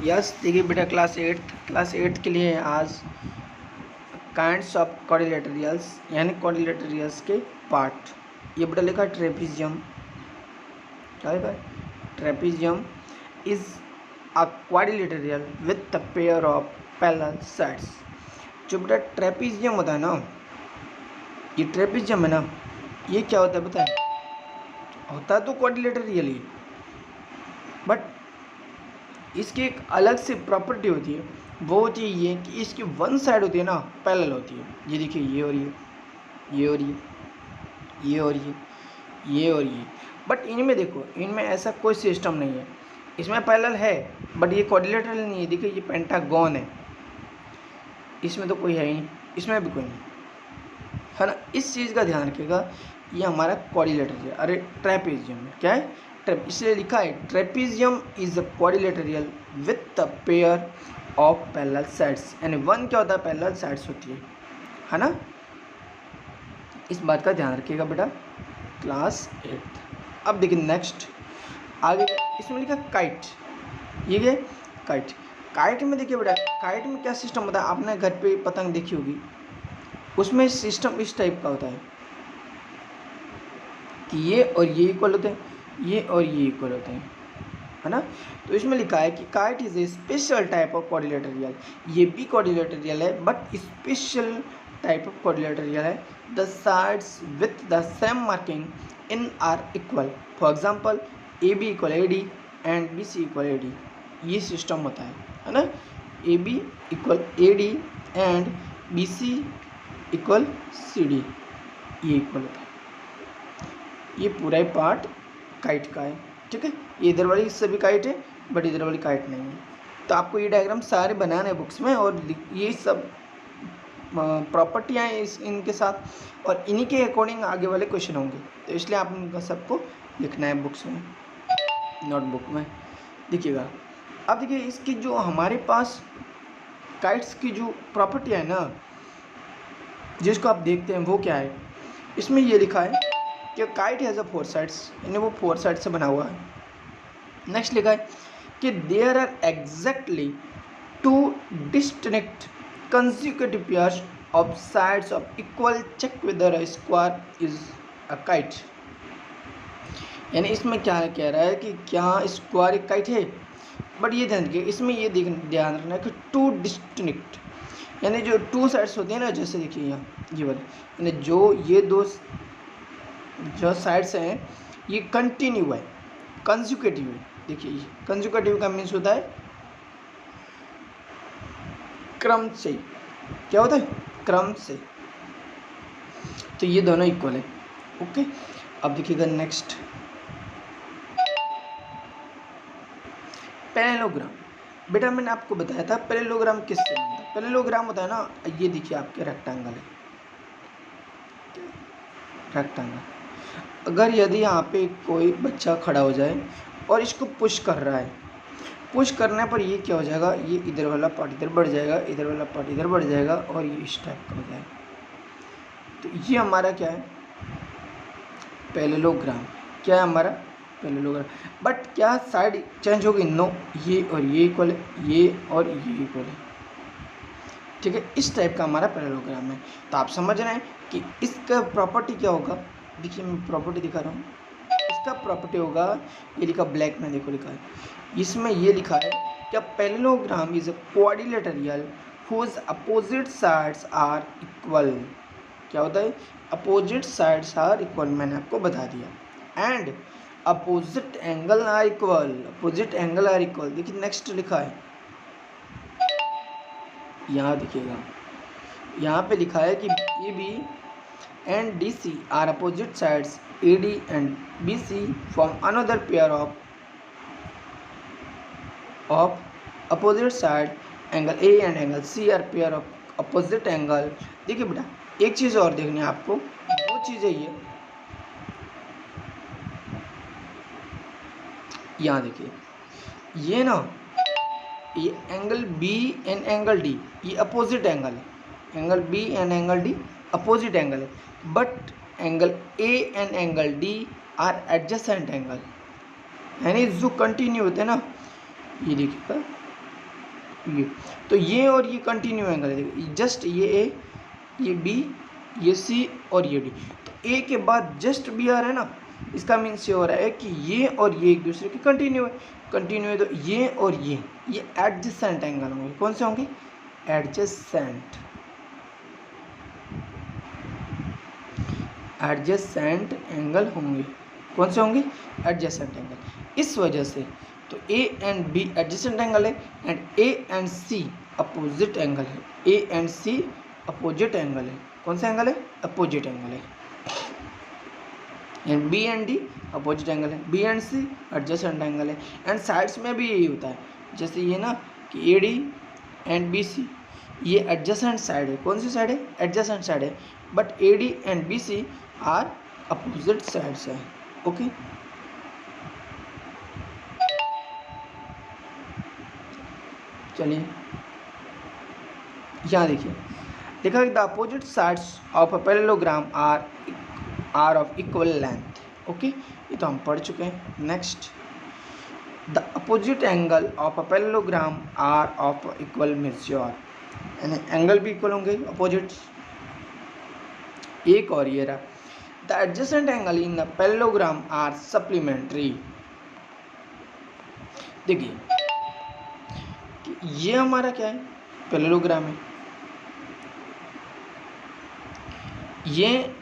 Yes देखिए बेटा class eighth के लिए आज काइंड्स ऑफ क्वाड्रिलेटरल्स यानी क्वाड्रिलेटरल्स के पार्ट। ये बेटा लिखा ट्रेपीजियम। क्या लिखा है? Trapezium is a quadrilateral with a pair of parallel sides. जो बेटा ट्रेपीजियम होता है ना, ये ट्रेपीजियम है ना, ये क्या होता है बताए? होता तो क्वाड्रिलेटरल ही, बट इसकी एक अलग से प्रॉपर्टी होती है। वो होती है ये कि इसकी वन साइड होती है ना पैरेलल होती है। ये देखिए, ये और ये और ये और ये और ये। बट इनमें देखो, इनमें ऐसा कोई सिस्टम नहीं है। इसमें पैरेलल है बट ये क्वाड्रिलेटरल नहीं है। देखिए ये पेंटागन है, इसमें तो कोई है ही नहीं, इसमें भी कोई नहीं है ना। इस चीज़ का ध्यान रखिएगा, ये हमारा क्वाड्रिलेटरल है। अरे ट्रेपेजियम है, क्या है? इसलिए लिखा है trapezium is a quadrilateral with a pair of parallel sides. यानी वन क्या होता है? पैरेलल साइड्स होती है ना। इस बात का ध्यान रखिएगा बेटा क्लास 8। अब देखिए नेक्स्ट आगे इसमें लिखा काइट। ये क्या? काइट। काइट में देखिए बेटा, काइट में क्या सिस्टम होता है? आपने घर पे पतंग देखी होगी, उसमें सिस्टम इस टाइप का होता है कि ये और ये इक्वल होते हैं, ये और ये इक्वल होते हैं, है ना। तो इसमें लिखा है कि kite is a special type of quadrilateral. ये भी क्वाड्रिलेटरल है but special type of quadrilateral है। The sides with the same marking in are equal. For example A B equal A D and B C equal A D. ये system होता है ना। A B equal A D and B C equal C D, ये equal होता है। ये पूरा ही part kite का है, ठीक है। ये इधर वाली सभी काइट है बट इधर वाली काइट नहीं है। तो आपको ये डायग्राम सारे बनाने हैं बुक्स में, और ये सब प्रॉपर्टियाँ हैं इनके साथ, और इन्हीं के अकॉर्डिंग आगे वाले क्वेश्चन होंगे। तो इसलिए आप इनका सबको लिखना है बुक्स में, नोटबुक में। देखिएगा अब देखिए, इसकी जो हमारे पास काइट्स की जो प्रॉपर्टी है ना, जिसको आप देखते हैं वो क्या है? इसमें ये लिखा है कि kite has a four sides, यानी वो फोर साइड से बना हुआ है। नेक्स्ट लिखा है कि there are exactly two distinct consecutive pairs of sides of equal check whether a square is a kite। यानी इसमें क्या कह रहा है कि क्या स्क्वायर एक काइट है? बट ये ध्यान रखिए, इसमें ये ध्यान रखना है कि टू डिस्टिंक्ट, यानी जो टू साइड्स होती है ना, जैसे देखिए यहाँ ये वाले, यानी जो ये दो जो साइड्स हैं ये कंटिन्यू है, कंसेक्यूटिव है। देखिए कंसेक्यूटिव का मीन्स होता है क्रम से। क्या होता है? क्रम से। तो ये दोनों इक्वल है, ओके। अब देखिएगा नेक्स्ट पैरेललोग्राम। बेटा मैंने आपको बताया था पैरेललोग्राम किससे बनता है। पैरेललोग्राम होता है ना, ये देखिए आपके रेक्टेंगल है, रेक्टेंगल। अगर यदि यहाँ पे कोई बच्चा खड़ा हो जाए और इसको पुश कर रहा है, पुश करने पर ये क्या हो जाएगा? ये इधर वाला पार्ट इधर बढ़ जाएगा, इधर वाला पार्ट इधर बढ़ जाएगा, और ये इस टाइप का हो जाएगा। तो ये हमारा क्या है? पैरेललोग्राम। क्या है हमारा? पैरेललोग्राम। बट क्या साइड चेंज होगी? नो, ये और ये इक्वल है, ये और ये इक्वल है, ठीक है। इस टाइप का हमारा पैरेललोग्राम है। तो आप समझ रहे हैं कि इसका प्रॉपर्टी क्या होगा? देखिए मैं प्रॉपर्टी दिखा रहा हूँ। इसका प्रॉपर्टी होगा, ये लिखा ब्लैक में, देखो लिखा है, इसमें ये लिखा है कि parallelogram is a quadrilateral whose opposite sides are equal. क्या होता है? अपोजिट साइड्स आर इक्वल, मैंने आपको बता दिया। And opposite angle are equal, opposite angle are equal. देखिए नेक्स्ट लिखा है, यहाँ देखिएगा, यहाँ पे लिखा है कि A B and D C are opposite sides, A D and B C form another pair of opposite side, angle A and angle C are pair of opposite angle. देखिए बेटा एक चीज़ और देखनी है आपको, वो चीज़ है ये यहाँ देखिए, ये ना, ये angle B and angle D ये अपोजिट एंगल है, angle B and angle D opposite angle है, but angle A and angle D are adjacent angle, यानी जो कंटिन्यू होते हैं ना। ये देखिएगा ये, तो ये और ये कंटिन्यू एंगल है। देखिए जस्ट ये ए, ये बी, ये सी और ये डी, तो ए के बाद जस्ट बी आ रहा है ना, इसका मीन्स ये हो रहा है कि ये और ये एक दूसरे के कंटिन्यू है, तो ये और ये एडजेसेंट एंगल होंगे। कौन से होंगे? एडजेसेंट एंगल होंगे। कौन से होंगे? Adjacent angle. इस वजह से तो A and B adjacent angle है and A and C opposite angle है। A and C opposite angle है। कौन सा एंगल है? अपोजिट एंगल है। And B and D opposite angle है, B and C adjacent angle है। एंड साइड्स में भी यही होता है, जैसे ये ना कि A D and B C ये एडजेसेंट साइड है। कौन सी साइड है? एडजेसेंट साइड है, but A D and B C are opposite sides है। ओके, चलिए यहाँ देखिए लिखा है the opposite sides of a parallelogram are of equal length. Okay, ये तो हम पढ़ चुके हैं। Next, the opposite angle of a parallelogram are of equal measure, यानी एंगल भी इक्वल होंगे अपोजिट। एक और ये रहा, the adjacent angle in the parallelogram are supplementary. देखिए ये हमारा क्या है? पैरेललोग्राम है। ये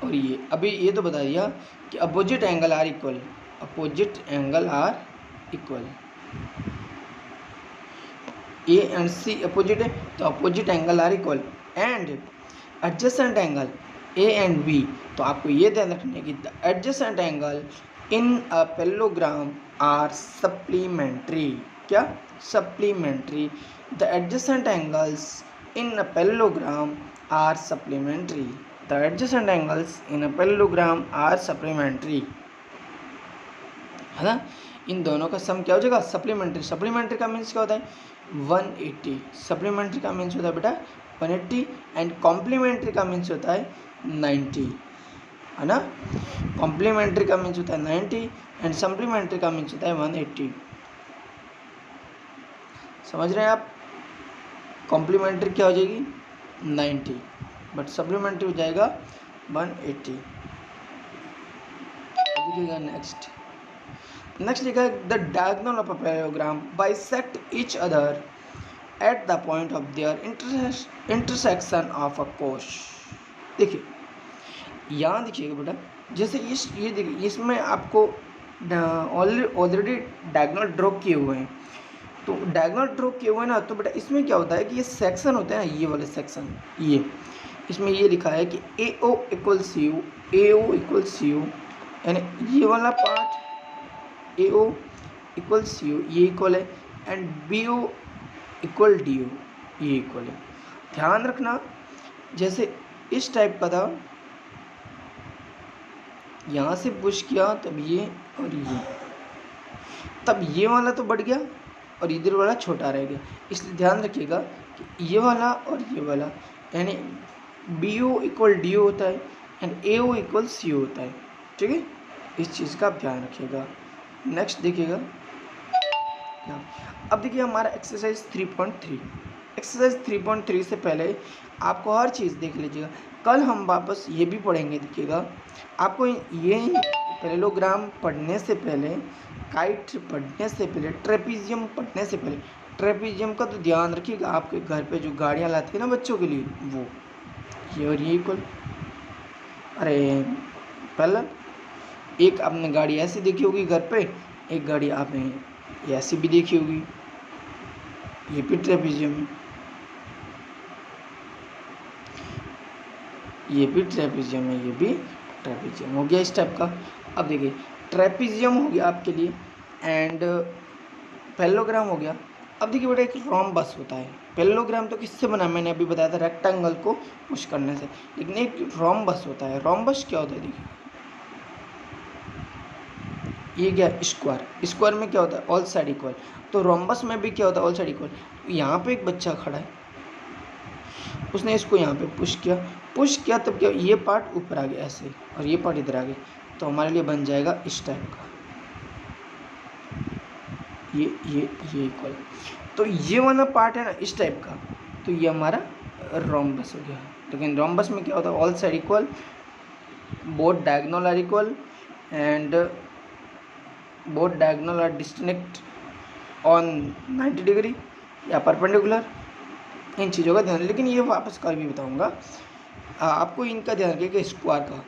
और ये, अभी ये तो बता दिया कि opposite angle are equal, opposite angle are equal. A and C opposite है, तो opposite angle are equal. And adjacent angle A and B, तो आपको ये ध्यान रखना है कि the adjacent angle in a parallelogram are supplementary. क्या? Supplementary. The adjacent angles in a parallelogram are supplementary. The adjacent angles in a parallelogram are supplementary, है ना। इन दोनों का सम क्या हो जाएगा? सप्लीमेंट्री। सप्लीमेंट्री का मीन्स क्या होता है? 180। सप्लीमेंट्री का मीन्स होता है बेटा 180 एंड कॉम्प्लीमेंट्री का मीन्स होता है 90, है ना। कॉम्प्लीमेंट्री का मीन्स होता है 90 एंड सप्लीमेंट्री का मीन्स होता है 180। समझ रहे हैं आप? कॉम्प्लीमेंट्री क्या हो जाएगी? 90, बट सप्लीमेंट्री हो जाएगा 180। देखिएगा नेक्स्ट लिखा है the diagonal of a parallelogram bisect each other at the point of their intersection of a कोश। देखिए यहाँ देखिएगा बेटा, जैसे ये देखिए इसमें आपको ऑलरेडी डायगोनल ड्रॉ किए हुए हैं, तो डायगोनल ड्रॉ किए हुए हैं ना, तो बेटा इसमें क्या होता है कि ये सेक्शन होते हैं ना, ये वाले सेक्शन, ये इसमें ये लिखा है कि A O equal C U, A O equal C U, यानी ये वाला part A O equal C U ये इक्वल है and B O equal D O ये इक्वल है। ध्यान रखना, जैसे इस टाइप का था, यहाँ से पुश किया तब ये और ये, तब ये वाला तो बढ़ गया और इधर वाला छोटा रह गया, इसलिए ध्यान रखिएगा कि ये वाला और ये वाला, यानी B O equal D O होता है एंड ए ओ इक्वल सी ओ होता है। ठीक है, इस चीज़ का आप ध्यान रखिएगा। नेक्स्ट देखिएगा, अब देखिए हमारा एक्सरसाइज 3.3। एक्सरसाइज 3.3 से पहले आपको हर चीज़ देख लीजिएगा, कल हम वापस ये भी पढ़ेंगे। देखिएगा आपको ये पैरेललोग्राम पढ़ने से पहले, काइट पढ़ने से पहले, ट्रेपीजियम पढ़ने से पहले, ट्रेपीजियम का तो ध्यान रखिएगा, आपके घर पे जो गाड़ियाँ लाती है ना बच्चों के लिए, वो ये और ये इक्वल। अरे पहला एक आपने गाड़ी ऐसी देखी होगी घर पे, एक गाड़ी आपने ऐसी भी देखी होगी, ये भी ट्रेपीजियम है, ये भी ट्रेपीजियम है, ये भी ट्रेपीजियम हो गया इस टाइप का। अब देखिए ट्रेपीजियम हो गया आपके लिए एंड पैरेललोग्राम हो गया। अब देखिए बेटा एक रोम्बस होता है। पैरेललोग्राम तो किससे बना, मैंने अभी बताया था रेक्टेंगल को पुश करने से, लेकिन एक रोम्बस होता है। रोम्बस क्या होता है? देखिए ये क्या, स्क्वायर में क्या होता है? All side equal. तो रोम्बस में भी क्या होता है? All side equal. यहाँ पे एक बच्चा खड़ा है, उसने इसको यहाँ पे पुश किया तब क्या, ये पार्ट ऊपर आ गया ऐसे और ये पार्ट इधर आ गया, तो हमारे लिए बन जाएगा इस टाइप का। ये इक्वल। तो ये वाला पार्ट है ना इस टाइप का, तो ये हमारा रोम्बस हो गया। लेकिन रोम्बस में क्या होता है, all side equal, both diagonal are equal and both diagonal are disconnect on 90 degree या परपेंडिकुलर। इन चीज़ों का ध्यान, लेकिन ये वापस कल भी बताऊंगा। आपको इनका ध्यान रखिए कि स्क्वायर का,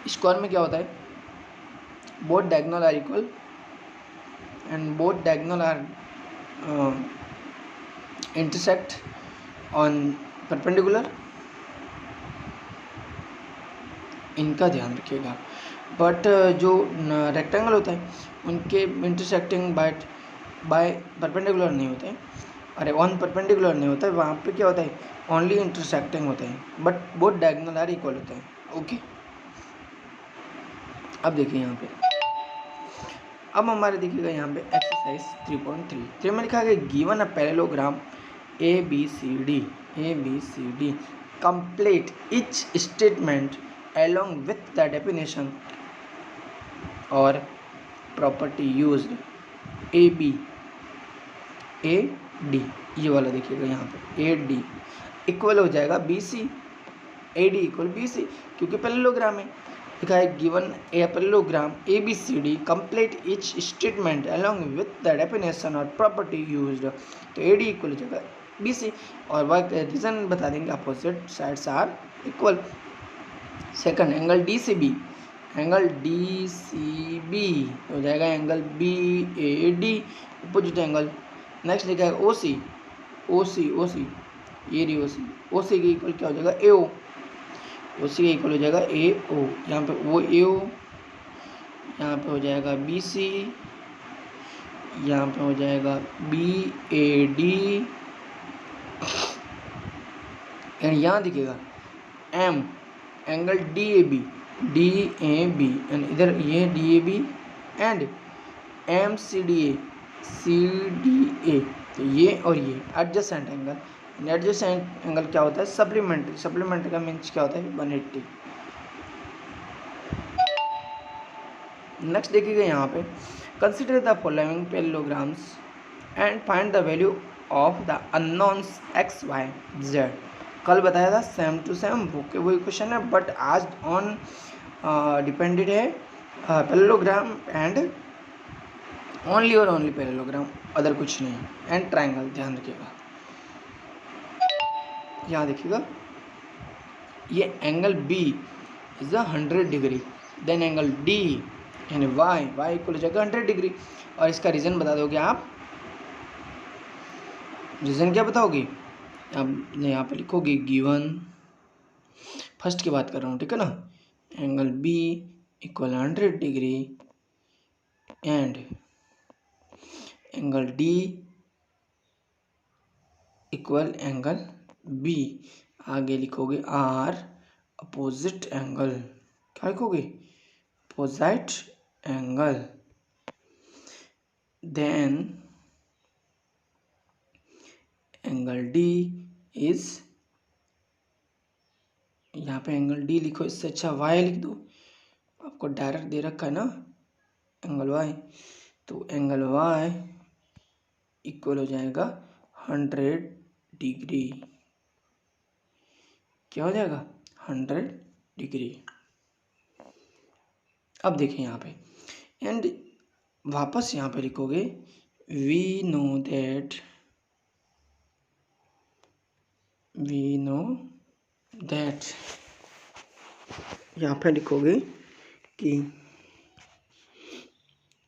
स्क्वायर में क्या होता है, both diagonal are equal and both diagonal are intersect on perpendicular. इनका ध्यान रखिएगा। बट जो रेक्टेंगल होता है उनके इंटरसेक्टिंग बाय परपेंडिकुलर नहीं होते हैं, अरे ऑन परपेंडिकुलर नहीं होता है, वहाँ पे क्या होता है, ओनली इंटरसेक्टिंग होते हैं, but both diagonal are equal होते हैं। ओके, अब देखिए यहाँ पे, अब हमारे देखिएगा यहाँ पे एक्सरसाइज 3.3 में लिखा है given a parallelogram ABCD complete each statement along with the definition or property used AB AD, ये वाला देखिएगा यहाँ पे AD इक्वल हो जाएगा BC, AD इक्वल BC, क्योंकि पैरेललोग्राम है। लिखा है given a parallelogram ABCD complete each statement along with the definition और प्रॉपर्टी यूज्ड, तो AD इक्वल हो जाएगा BC और वर्क रीजन बता देंगे, opposite sides are equal. Second, angle DCB, angle DCB हो जाएगा angle BAD opposite angle. Next लिखा है OC ये रही OC के इक्वल क्या हो जाएगा AO, OC के इक्वल हो जाएगा AO, यहाँ पे वो AO, यहाँ पे हो जाएगा BC, यहाँ पे हो जाएगा BAD एंड यहाँ दिखेगा M एंगल DAB एंड इधर ये DAB एंड MCDA तो ये और ये एडजेसेंट एंगल। एडजेसेंट एंगल क्या होता है, सप्लीमेंट्री का मीन्स क्या होता है 180। नेक्स्ट देखिएगा यहाँ पे consider the following parallelograms and find the value of the unknowns x y z। कल बताया था सेम टू सेम वही क्वेश्चन है, बट आज ऑन डिपेंडेड है पैरेललोग्राम एंड ओनली और ओनली पैरेललोग्राम, अदर कुछ नहीं, एंड ट्रायंगल। ध्यान रखिएगा, यहाँ देखिएगा ये angle B is 100 degree, then angle D यानी y इक्वल हो जाएगा 100 डिग्री। और इसका रीज़न बता दोगे आप, रीज़न क्या बताओगे, अब यहाँ पे लिखोगे गिवन, फर्स्ट की बात कर रहा हूँ, ठीक है ना, angle B equal 100 degree and angle D equal angle B। आगे लिखोगे R अपोजिट एंगल, क्या लिखोगे opposite angle, then angle D is, यहाँ पे एंगल D लिखो, इससे अच्छा Y लिख दो, आपको डायरेक्ट दे रखा है ना एंगल Y, तो एंगल Y इक्वल हो जाएगा 100 डिग्री, क्या हो जाएगा 100 डिग्री। अब देखिए यहाँ पे एंड वापस यहाँ पे लिखोगे वी नो दैट, यहाँ पे लिखोगे कि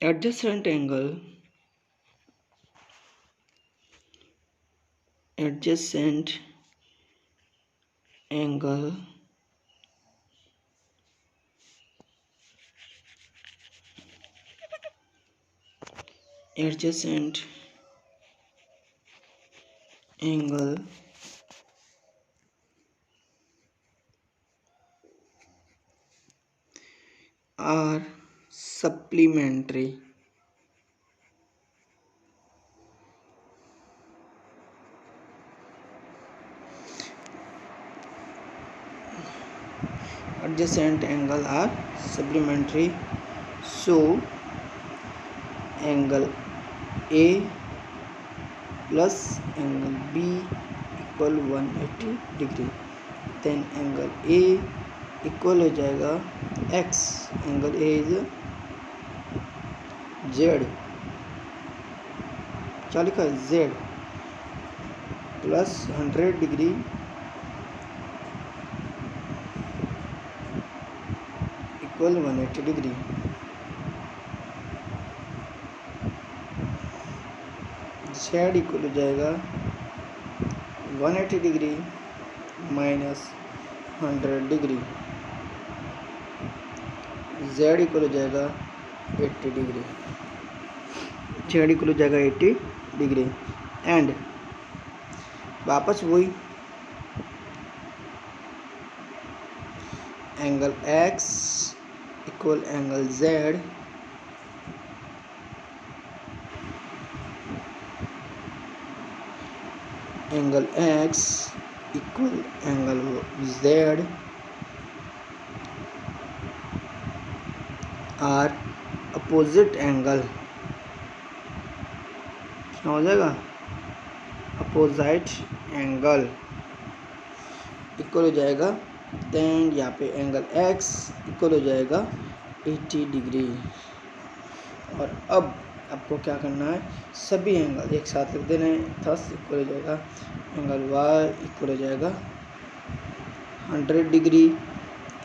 adjacent angle are supplementary adjacent angle are supplementary, so angle A plus angle B equal 180 degree. Then angle A equal हो जाएगा X, angle A is Z, क्या लिखा है Z, plus 100 degree equal 180 degree. Z equal हो जाएगा 180 degree minus 100 degree, Z equal हो जाएगा 80 degree, Z equal हो जाएगा 80 डिग्री। एंड वापस वही angle X equal angle Z angle x equal angle z are opposite angle, क्या हो जाएगा अपोजिट एंगल इक्वल हो जाएगा। देन यहाँ पे एंगल x इक्वल हो जाएगा 80 डिग्री। और अब आपको क्या करना है, सभी एंगल एक साथ लिख देना है। थस इक्वल हो जाएगा एंगल y इक्वल हो जाएगा 100 degree,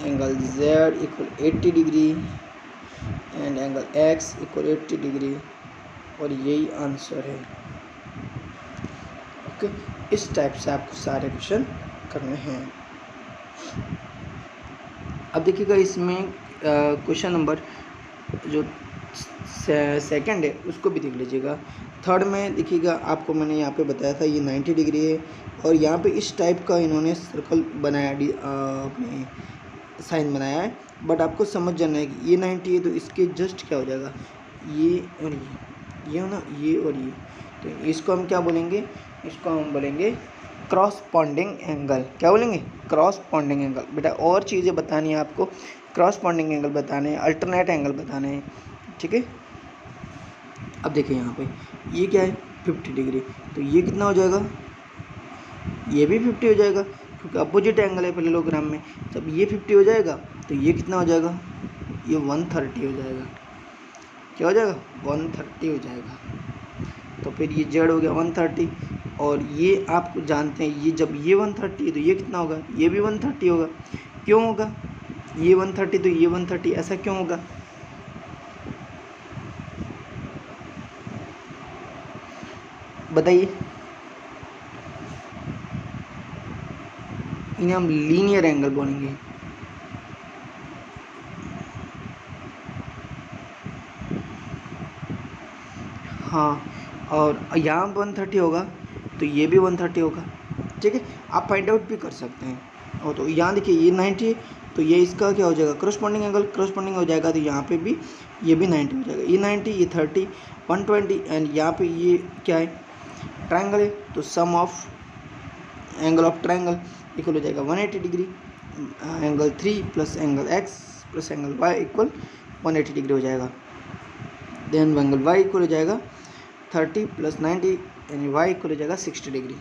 angle z equal 80 degree and angle x equal 80 degree, और यही आंसर है। ओके, इस टाइप से आपको सारे क्वेश्चन करने हैं। अब देखिएगा इसमें क्वेश्चन नंबर जो सेकंड है उसको भी देख लीजिएगा। थर्ड में देखिएगा आपको मैंने यहाँ पे बताया था ये 90 डिग्री है, और यहाँ पे इस टाइप का इन्होंने सर्कल बनाया अपने साइन बनाया है। बट आपको समझ जाना है कि ये 90 है तो इसके जस्ट क्या हो जाएगा ये और ये हो ना, ये और ये, तो इसको हम क्या बोलेंगे, इसको हम बोलेंगे क्रॉसपॉन्डिंग एंगल। क्या बोलेंगे क्रॉसपॉन्डिंग एंगल। बेटा और चीज़ें बतानी है आपको, क्रॉसपॉन्डिंग एंगल बताने हैं, अल्टरनेट एंगल बताने हैं, ठीक है। अब देखिए यहाँ पे ये क्या है 50 डिग्री, तो ये कितना हो जाएगा, ये भी 50 हो जाएगा क्योंकि अपोजिट एंगल है पैरेललोग्राम में। जब ये 50 हो जाएगा तो ये कितना हो जाएगा, ये 130 हो जाएगा। क्या हो जाएगा 130 हो जाएगा। तो फिर ये जेड हो गया 130, और ये आप जानते हैं ये जब ये 130 है तो ये कितना होगा, ये भी 130 होगा। क्यों होगा ये 130 तो ये 130, ऐसा क्यों होगा, बताइए। इन्हें हम लीनियर एंगल बोलेंगे। हाँ, और यहाँ 130 होगा तो ये भी 130 होगा, ठीक है। आप फाइंड आउट भी कर सकते हैं। और तो यहाँ देखिए ये 90 तो ये इसका क्या हो जाएगा क्रॉसपॉन्डिंग एंगल, क्रॉसपॉन्डिंग हो जाएगा तो यहाँ पे भी ये भी 90 हो जाएगा। ये 90 ये 30 120, एंड यहाँ पे ये क्या है ट्रायंगल है, तो sum of angle of triangle equal हो जाएगा 180 degree. Angle 3 plus angle x plus angle y equal 180 degree हो जाएगा। देन एंगल y इक्वल हो जाएगा 30 प्लस 90 यानी y इक्वल हो जाएगा 60 डिग्री,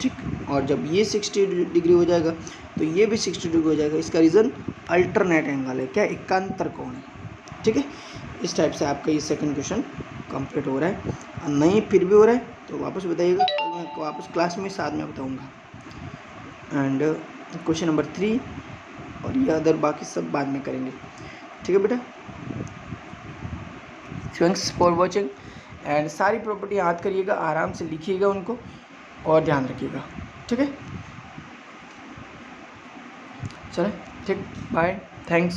ठीक। और जब ये 60 डिग्री हो जाएगा तो ये भी 60 डिग्री हो जाएगा। इसका रीज़न अल्टरनेट एंगल है, क्या एकांतर कोण है, ठीक है। इस टाइप से आपका ये सेकंड क्वेश्चन कंप्लीट हो रहा है। और नहीं फिर भी हो रहा है तो वापस बताइएगा, कल मैं वापस क्लास में साथ में बताऊँगा। एंड क्वेश्चन नंबर 3 और ये अदर बाकी सब बाद में करेंगे, ठीक है बेटा। Thanks for watching. एंड सारी प्रॉपर्टी याद करिएगा, आराम से लिखिएगा उनको और ध्यान रखिएगा, ठीक है। चलें, ठीक, बाय, थैंक्स।